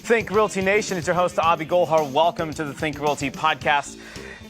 Think Realty Nation, it's your host, Abhi Golhar. Welcome to the Think Realty podcast.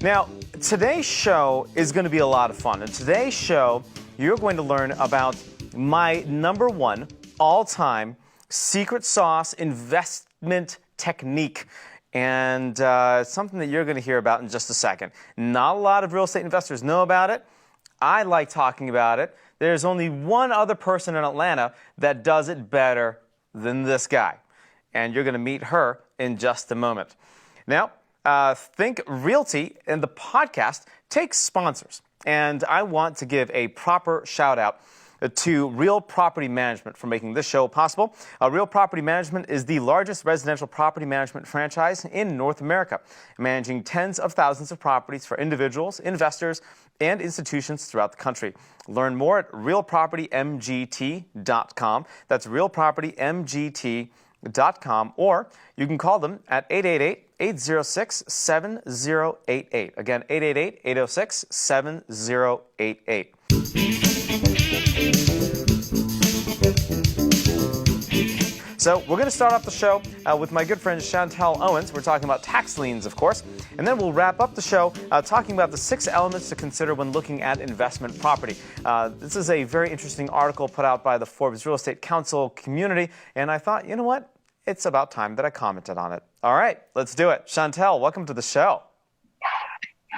Now, today's show is going to be a lot of fun. In today's show, you're going to learn about my number one all-time secret sauce investment technique, and something that you're going to hear about in just a second. Not a lot of real estate investors know about it. I like talking about it. There's only one other person in Atlanta that does it better than this guy. And you're going to meet her in just a moment. Now, Think Realty and the podcast takes sponsors. And I want to give a proper shout out to Real Property Management for making this show possible. Real Property Management is the largest residential property management franchise in North America, managing tens of thousands of properties for individuals, investors, and institutions throughout the country. Learn more at realpropertymgt.com. That's realpropertymgt.com, or you can call them at 888-806-7088. Again, 888-806-7088. So we're going to start off the show with my good friend Chantelle Owens. We're talking about tax liens, of course. And then we'll wrap up the show talking about the 6 elements to consider when looking at investment property. This is a very interesting article put out by the Forbes Real Estate Council community. And I thought, you know what? It's about time that I commented on it. All right, let's do it. Chantelle, welcome to the show.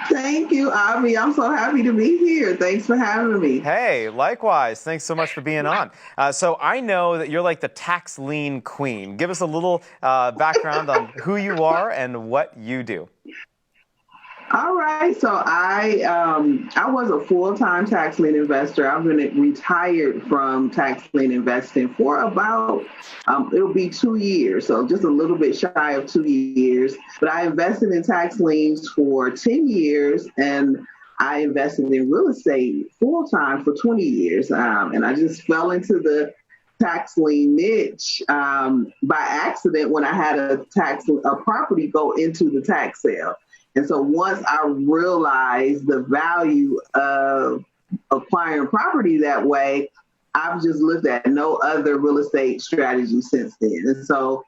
Thank you, Abhi. I'm so happy to be here. Thanks for having me. Hey, likewise. Thanks so much for being on. So I know that you're like the Tax Lien Queen. Give us a little background on who you are and what you do. All right. So I was a full-time tax lien investor. I've been retired from tax lien investing for about, it'll be 2 years. So just a little bit shy of 2 years. But I invested in tax liens for 10 years, and I invested in real estate full-time for 20 years. And I just fell into the tax lien niche by accident when I had a property go into the tax sale. And so once I realized the value of acquiring property that way, I've just looked at no other real estate strategy since then. And so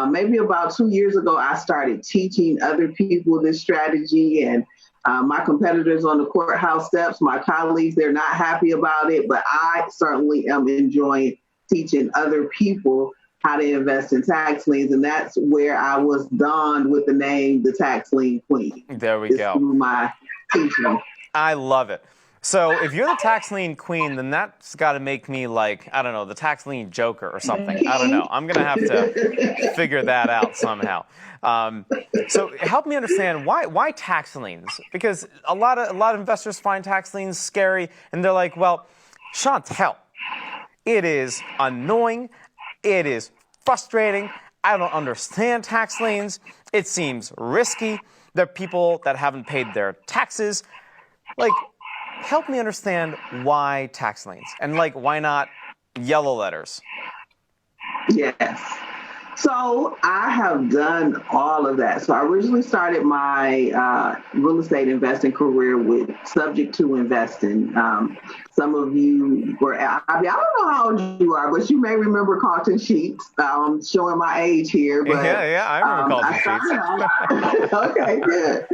maybe about 2 years ago, I started teaching other people this strategy, and my competitors on the courthouse steps, my colleagues, they're not happy about it, but I certainly am enjoying teaching other people how to invest in tax liens, and that's where I was donned with the name, the Tax Lien Queen. There we go. Through my teaching. I love it. So if you're the Tax Lien Queen, then that's got to make me like, I don't know, the Tax Lien Joker or something. I don't know. I'm going to have to figure that out somehow. So help me understand why tax liens? Because a lot of investors find tax liens scary, and they're like, well, Chantelle, it is annoying. It is frustrating. I don't understand tax liens. It seems risky. There are people that haven't paid their taxes. Like, help me understand why tax liens and why not yellow letters? Yes. So I have done all of that. So I originally started my real estate investing career with subject to investing. Some of you were, I don't know how old you are, but you may remember Carlton Sheets. Showing my age here. But, yeah, I remember Carlton Sheets. Okay, good.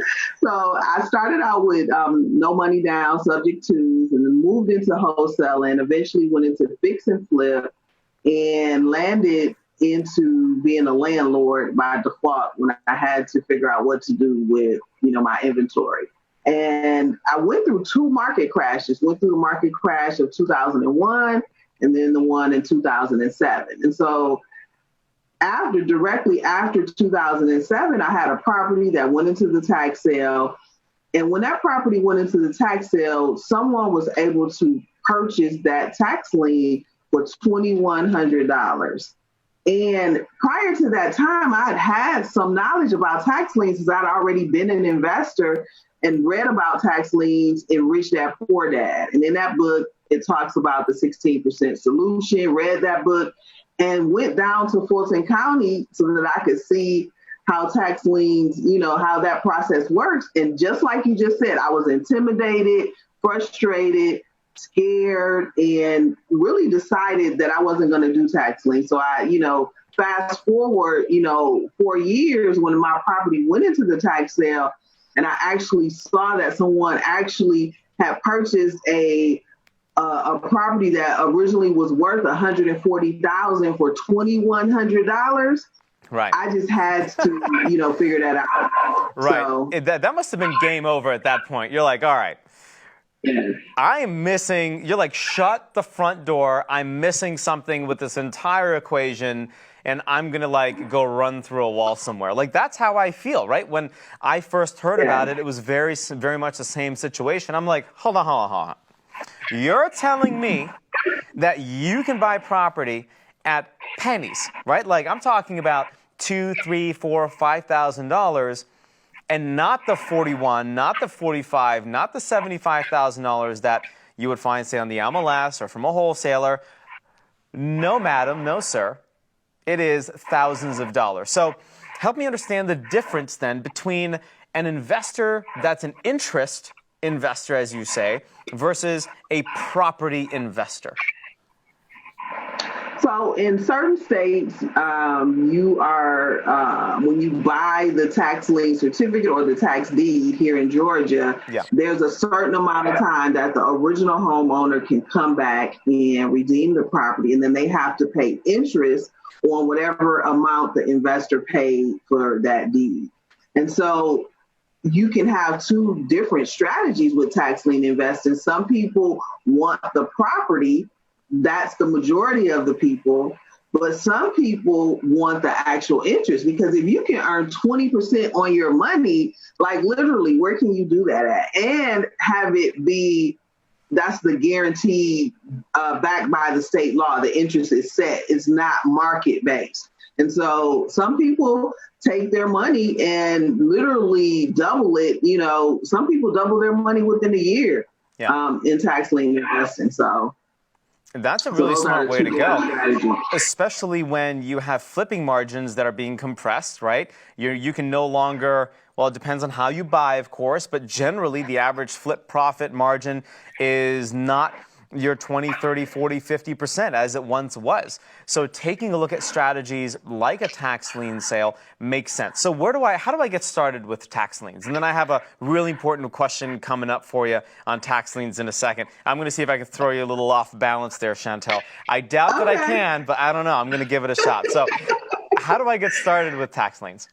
So I started out with no money down, subject tos, and then moved into wholesaling, and eventually went into fix and flip, and landed into being a landlord by default when I had to figure out what to do with, my inventory. And I went through 2 market crashes, went through the market crash of 2001 and then the one in 2007. And so directly after 2007, I had a property that went into the tax sale. And when that property went into the tax sale, someone was able to purchase that tax lien for $2,100. And prior to that time, I'd had some knowledge about tax liens because I'd already been an investor and read about tax liens in Rich Dad Poor Dad. And in that book, it talks about the 16% solution, read that book, and went down to Fulton County so that I could see how tax liens, how that process works. And just like you just said, I was intimidated, frustrated, scared, and really decided that I wasn't going to do tax lien. So I, fast forward, 4 years when my property went into the tax sale, and I actually saw that someone actually had purchased a property that originally was worth $140,000 for $2,100. Right. I just had to, figure that out. Right. So, That must have been game over at that point. You're like, all right, yeah. I am missing, you're like, shut the front door. I'm missing something with this entire equation, and I'm going to go run through a wall somewhere. Like, that's how I feel, right? When I first heard about it, it was very, very much the same situation. I'm like, hold on. You're telling me that you can buy property at pennies, right? Like, I'm talking about $2,000, $3,000, $4,000, $5,000, and not the 41, not the 45, not the $75,000 that you would find, say, on the MLS or from a wholesaler. No, madam, no, sir. It is thousands of dollars. So help me understand the difference then between an investor that's an interest investor, as you say, versus a property investor. So in certain states, you are, when you buy the tax lien certificate or the tax deed here in Georgia, there's a certain amount of time that the original homeowner can come back and redeem the property, and then they have to pay interest on whatever amount the investor paid for that deed. And so you can have two different strategies with tax lien investing. Some people want the property. That's the majority of the people. But some people want the actual interest, because if you can earn 20% on your money, like literally, where can you do that at? And have it be, that's the guarantee backed by the state law. The interest is set. It's not market based. And so some people take their money and literally double it. Some people double their money within a year in tax lien investing. So that's a really smart way to go, especially when you have flipping margins that are being compressed, right? You can no longer, well, it depends on how you buy, of course, but generally the average flip profit margin is not your 20, 30, 40, 50% as it once was. So taking a look at strategies like a tax lien sale makes sense. So how do I get started with tax liens? And then I have a really important question coming up for you on tax liens in a second. I'm going to see if I can throw you a little off balance there, Chantelle. I doubt that I can, but I don't know. I'm going to give it a shot. So how do I get started with tax liens?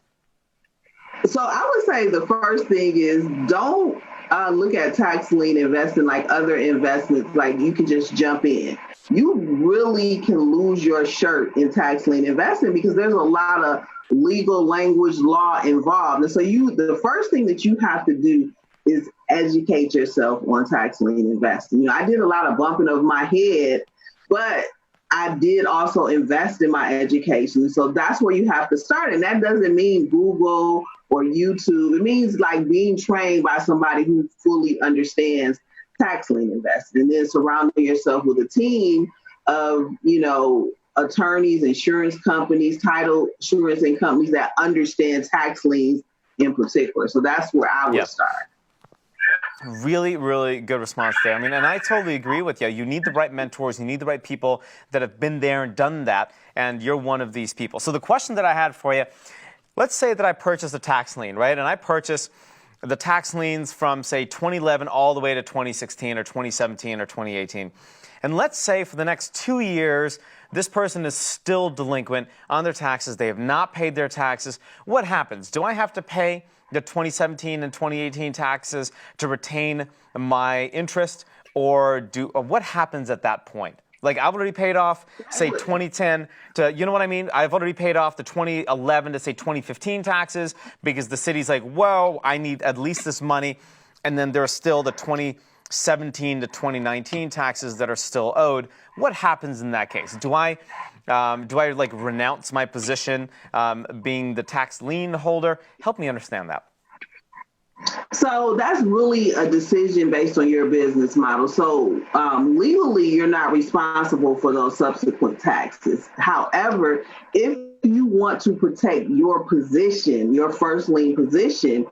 So I would say the first thing is don't look at tax lien investing like other investments, like you can just jump in. You really can lose your shirt in tax lien investing because there's a lot of legal language law involved. And so the first thing that you have to do is educate yourself on tax lien investing. I did a lot of bumping of my head, but I did also invest in my education. So that's where you have to start. And that doesn't mean Google or YouTube. It means like being trained by somebody who fully understands tax lien investing, and then surrounding yourself with a team of, attorneys, insurance companies, title insurance and companies that understand tax liens in particular. So that's where I would start. Really, really good response there. I mean, and I totally agree with you. You need the right mentors. You need the right people that have been there and done that. And you're one of these people. So the question that I had for you, let's say that I purchased a tax lien, right? And I purchased the tax liens from, say, 2011 all the way to 2016 or 2017 or 2018. And let's say for the next 2 years, this person is still delinquent on their taxes. They have not paid their taxes. What happens? Do I have to pay the 2017 and 2018 taxes to retain my interest, or what happens at that point? Like, I've already paid off, say, 2010 to, you know what I mean? I've already paid off the 2011 to, say, 2015 taxes because the city's like, whoa, I need at least this money. And then there's still the 2017 to 2019 taxes that are still owed. What happens in that case? Do I renounce my position being the tax lien holder? Help me understand that. So that's really a decision based on your business model. So legally, you're not responsible for those subsequent taxes. However, if you want to protect your position, your first lien position,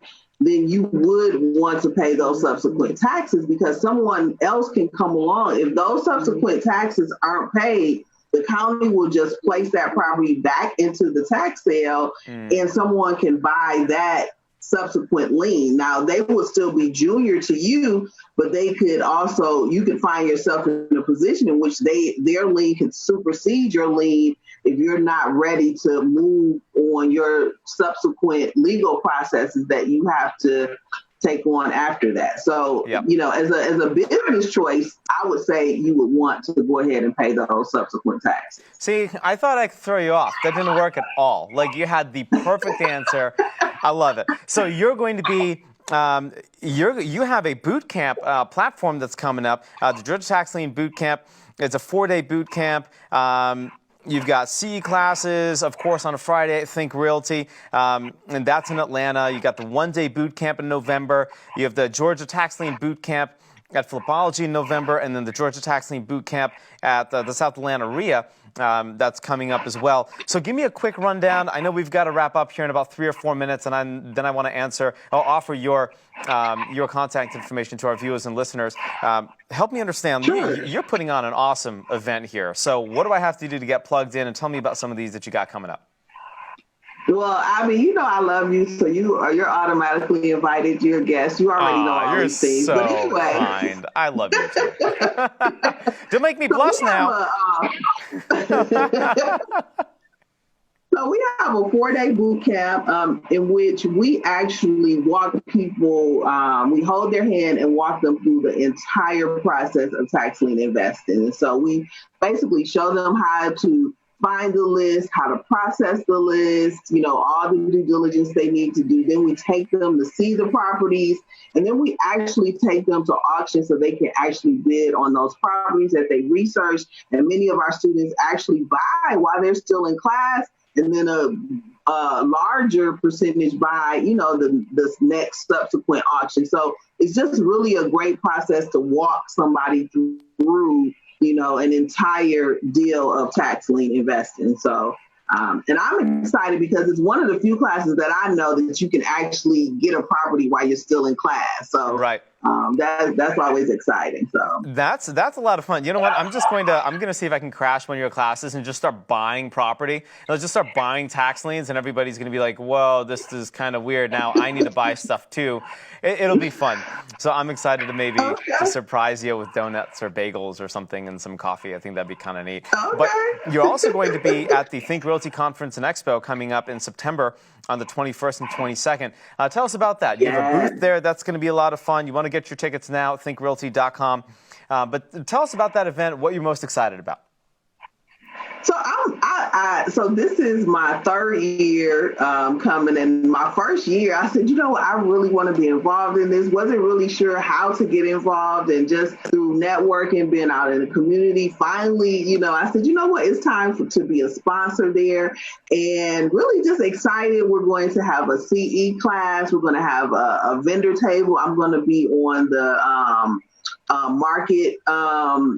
then you would want to pay those subsequent taxes, because someone else can come along. If those subsequent taxes aren't paid, the county will just place that property back into the tax sale, and someone can buy that subsequent lien. Now, they would still be junior to you, but they could also, you could find yourself in a position in which their lien could supersede your lien if you're not ready to move on your subsequent legal processes that you have to take on after that. So, you know, as a business choice, I would say you would want to go ahead and pay those subsequent taxes. See, I thought I could throw you off. That didn't work at all. Like, you had the perfect answer. I love it. So you're going to be, you have a boot camp platform that's coming up, the Georgia Tax Lien Bootcamp. It's a 4-day boot camp. You've got CE classes, of course, on a Friday at Think Realty, and that's in Atlanta. You got the 1-day boot camp in November. You have the Georgia Tax Lien Bootcamp at Flipology in November, and then the Georgia Tax Lien Bootcamp at the South Atlanta RIA. That's coming up as well. So give me a quick rundown. I know we've got to wrap up here in about 3 or 4 minutes, and then I want to offer your contact information to our viewers and listeners. Help me understand. Sure. You're putting on an awesome event here. So what do I have to do to get plugged in? And tell me about some of these that you got coming up. Well, I mean, you know I love you, so you're automatically invited. You're a guest. You already know all these things. So but anyway, kind. I love you too. Don't make me blush now. So we have a 4-day boot camp in which we actually walk people, we hold their hand and walk them through the entire process of tax lien investing. And so we basically show them how to find the list, how to process the list, you know, all the due diligence they need to do. Then we take them to see the properties, and then we actually take them to auction so they can actually bid on those properties that they researched. And many of our students actually buy while they're still in class, and then a larger percentage buy, you know, the next subsequent auction. So it's just really a great process to walk somebody through, you know, an entire deal of tax lien investing. So, and I'm excited because it's one of the few classes that I know that you can actually get a property while you're still in class. So right. That's always exciting. So that's a lot of fun. You know what? I'm going to see if I can crash one of your classes and just start buying property. And I'll just start buying tax liens, and everybody's going to be like, "Whoa, this is kind of weird. Now I need to buy stuff too." It'll be fun. So I'm excited to maybe to surprise you with donuts or bagels or something and some coffee. I think that'd be kind of neat. Okay. But you're also going to be at the Think Realty Conference and Expo coming up in September on the 21st and 22nd. Tell us about that. You have a booth there. That's going to be a lot of fun. You want to get your tickets now at thinkrealty.com. But tell us about that event, what you're most excited about. So so this is my 3rd year coming, and my first year, I said, you know what, I really want to be involved in this. Wasn't really sure how to get involved, and just through networking, being out in the community, finally, you know, I said, you know what, it's time to be a sponsor there, and really just excited. We're going to have a CE class. We're going to have a vendor table. I'm going to be on the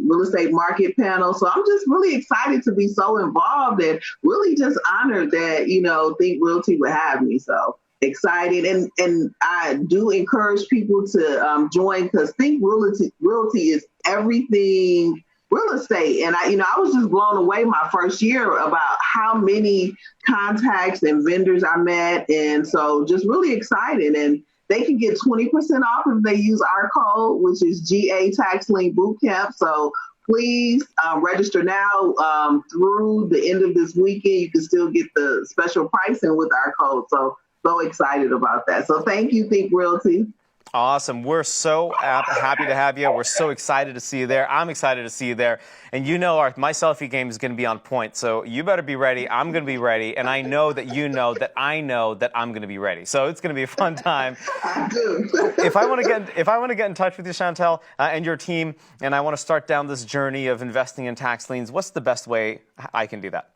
real estate market panel. So I'm just really excited to be so involved, and really just honored that, you know, Think Realty would have me. So excited. And I do encourage people to join, because Think Realty is everything real estate. And I was just blown away my first year about how many contacts and vendors I met. And so just really excited. And they can get 20% off if they use our code, which is GA Tax Lien Bootcamp. So please register now through the end of this weekend. You can still get the special pricing with our code. So excited about that. So thank you, Think Realty. Awesome. We're so happy to have you. We're so excited to see you there. I'm excited to see you there. And you know my selfie game is going to be on point. So you better be ready. I'm going to be ready. And I know that you know that I know that I'm going to be ready. So it's going to be a fun time. I do. If I want to get in touch with you, Chantelle, and your team, and I want to start down this journey of investing in tax liens, what's the best way I can do that?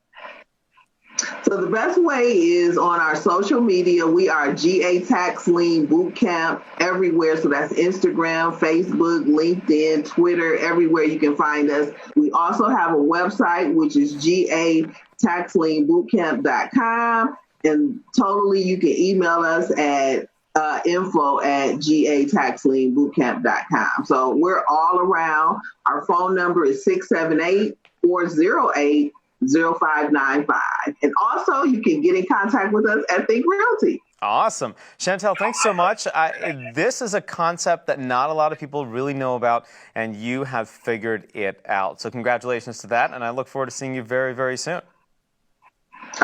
So the best way is on our social media. We are GA Tax Lien Bootcamp everywhere. So that's Instagram, Facebook, LinkedIn, Twitter, everywhere you can find us. We also have a website, which is GATaxLienBootcamp.com. And totally you can email us at info at GA Tax Lien Bootcamp.com. So we're all around. Our phone number is 678-408-0595. And also you can get in contact with us at Think Realty. Awesome. Chantelle, thanks so much. This is a concept that not a lot of people really know about, and you have figured it out. So congratulations to that, and I look forward to seeing you very, very soon.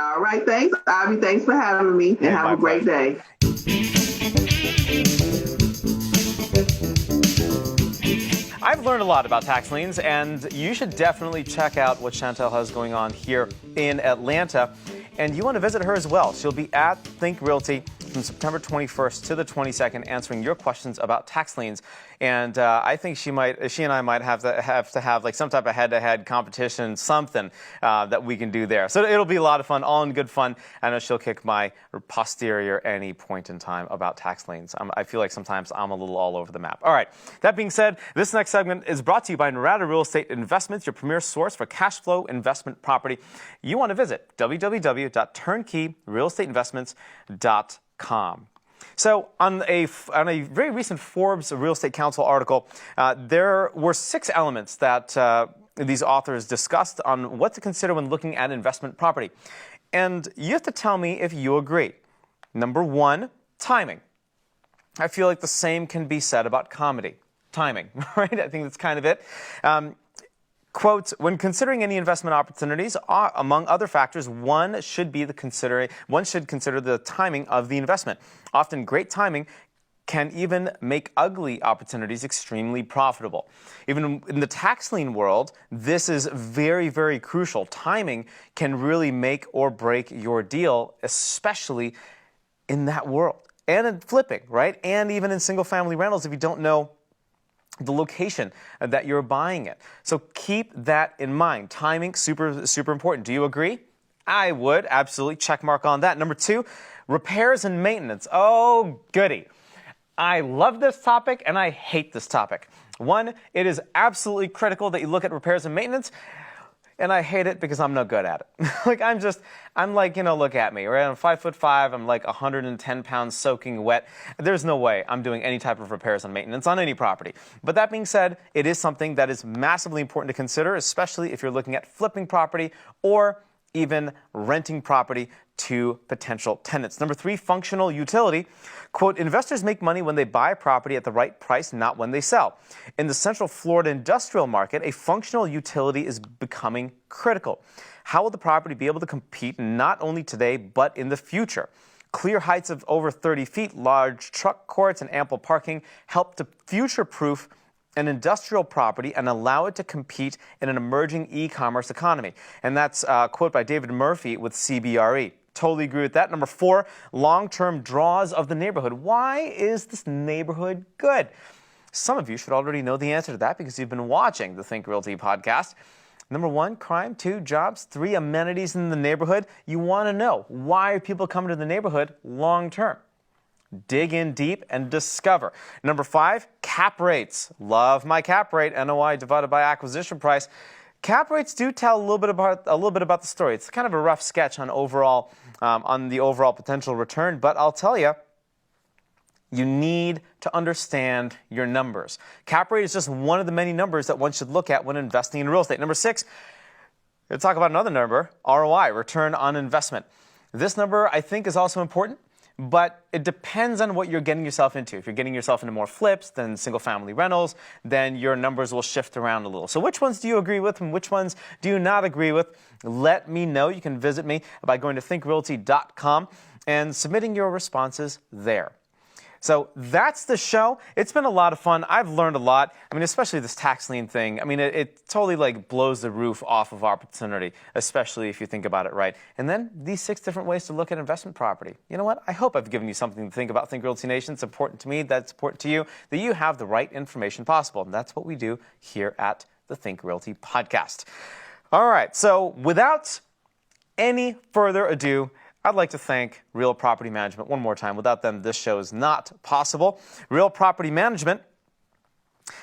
All right. Thanks, Abhi. Thanks for having me, and have a great day. I've learned a lot about tax liens, and you should definitely check out what Chantelle has going on here in Atlanta. And you want to visit her as well. She'll be at Think Realty from September 21st to the 22nd, answering your questions about tax liens. And I think she and I might have to have like some type of head-to-head competition, something that we can do there. So it'll be a lot of fun, all in good fun. I know she'll kick my posterior any point in time about tax liens. I feel like sometimes I'm a little all over the map. All right. That being said, this next segment is brought to you by Norada Real Estate Investments, your premier source for cash flow investment property. You want to visit www.turnkeyrealestateinvestments.com. So on a very recent Forbes Real Estate Council article, there were 6 elements that these authors discussed on what to consider when looking at investment property. And you have to tell me if you agree. Number 1, timing. I feel like the same can be said about comedy. Timing, right? I think that's kind of it. Quote, when considering any investment opportunities, among other factors, one should consider the timing of the investment. Often great timing can even make ugly opportunities extremely profitable. Even in the tax lien world, this is very, very crucial. Timing can really make or break your deal, especially in that world. And in flipping, right? And even in single-family rentals if you don't know the location that you're buying it. So keep that in mind. Timing, super, super important. Do you agree? I would. Absolutely. Check mark on that. Number 2, repairs and maintenance. Oh, goody. I love this topic and I hate this topic. 1, it is absolutely critical that you look at repairs and maintenance. And I hate it because I'm no good at it. I'm like, look at me, right? I'm 5'5", I'm like 110 pounds soaking wet. There's no way I'm doing any type of repairs and maintenance on any property. But that being said, it is something that is massively important to consider, especially if you're looking at flipping property or even renting property to potential tenants. Number 3, functional utility. Quote, investors make money when they buy property at the right price, not when they sell. In the Central Florida industrial market, a functional utility is becoming critical. How will the property be able to compete not only today, but in the future? Clear heights of over 30 feet, large truck courts, and ample parking help to future-proof an industrial property and allow it to compete in an emerging e-commerce economy. And that's a quote by David Murphy with CBRE. Totally agree with that. Number 4, long-term draws of the neighborhood. Why is this neighborhood good? Some of you should already know the answer to that because you've been watching the Think Realty podcast. Number 1, crime. 2, jobs. 3, amenities in the neighborhood. You want to know, why are people coming to the neighborhood long-term? Dig in deep and discover. Number 5, cap rates. Love my cap rate, NOI divided by acquisition price. Cap rates do tell a little bit about the story. It's kind of a rough sketch on the overall potential return, but I'll tell you, you need to understand your numbers. Cap rate is just one of the many numbers that one should look at when investing in real estate. Number 6, let's talk about another number, ROI, return on investment. This number, I think, is also important, but it depends on what you're getting yourself into. If you're getting yourself into more flips than single-family rentals, then your numbers will shift around a little. So which ones do you agree with and which ones do you not agree with? Let me know. You can visit me by going to thinkrealty.com and submitting your responses there. So that's the show. It's been a lot of fun. I've learned a lot. I mean, especially this tax lien thing. I mean, it totally like blows the roof off of opportunity, especially if you think about it right. And then these 6 different ways to look at investment property. You know what? I hope I've given you something to think about. Think Realty Nation. It's important to me. That's important to you, that you have the right information possible. And that's what we do here at the Think Realty podcast. All right. So without any further ado, I'd like to thank Real Property Management one more time. Without them, this show is not possible. Real Property Management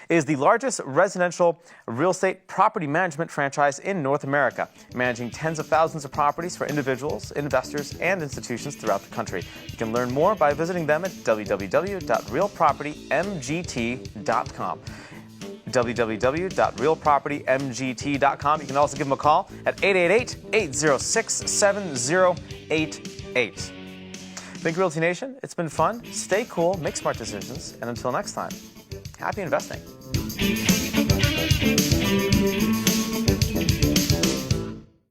is the largest residential real estate property management franchise in North America, managing tens of thousands of properties for individuals, investors, and institutions throughout the country. You can learn more by visiting them at www.realpropertymgt.com. www.realpropertymgt.com. You can also give them a call at 888-806-7088. Think Realty Nation, it's been fun. Stay cool, make smart decisions, and until next time, happy investing.